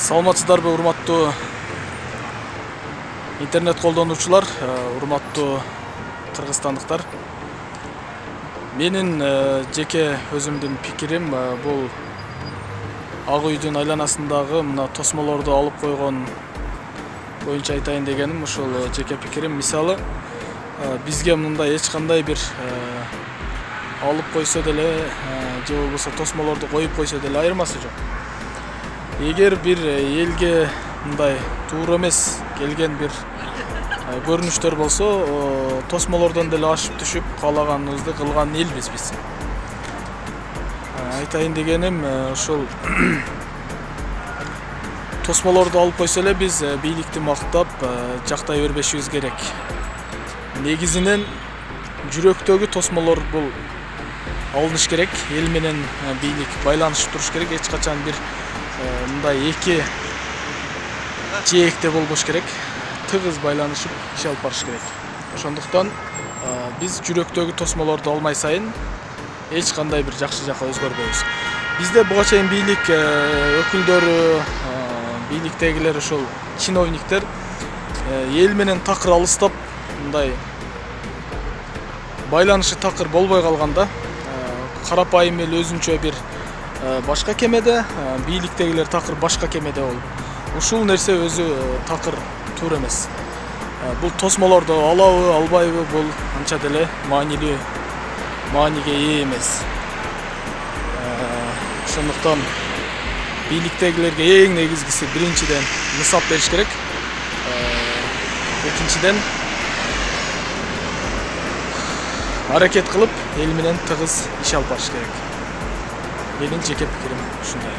Саламатсыздарбы урматтуу интернет колдонуучулар, урматтуу кыргызстандыктар. Менин жеке өзүмдүн пикирим бул Ак үйдүн айланасындагы мына тосмолорду алып койгон боюнча айтайын дегеним ушул жеке пикирим. Мисалы, бизге мындай эч кандай бир алып койсо деле же болбосо тосмолорду коюп койсо деле айырмасы жок. Эгер бир элге мындай туура эмес келген бир көрүнүштөр болсо, тосмолордон деле ашып түшүп каалаганыбызды кылган элбиз биз. Айтайын дегеним ушул тосмолорду алып койсо эле биз бийликти мактап жактай бербешибиз керек. Негизинен жүрөктөгү тосмолор бул алыныш керек. Эл менен бийлик байланышып туруш керек. Эч качан бир мындай эки жээкте болбош керек. Тыгыз байланышып иш алып барыш керек. Ошондуктан биз жүрөктөгү тосмолорду алмай сайын эч кандай бир жакшы жакка өзгөрбөйбүз. Бизде буга чейин бийлик өкүлдөрү, бийликтегилер ошол чиновниктер эл менен такыр алыстап, мындай байланышы такыр болбой калганда, карапайым эл өзүнчө бир башка кемеде, бийликтегилер такыр башка кемеде болуп, ушул нерсе өзү такыр туура эмес. Бул тосмолорду алабы, албайбы, бул анча деле мааниге ээ эмес. Ошондуктан бийликтегилерге эң негизгиси биринчиден нысап бериш керек. Экинчиден аракет кылып эл менен тыгыз иш алып барыш керек. Менин жеке пикирим ушундай.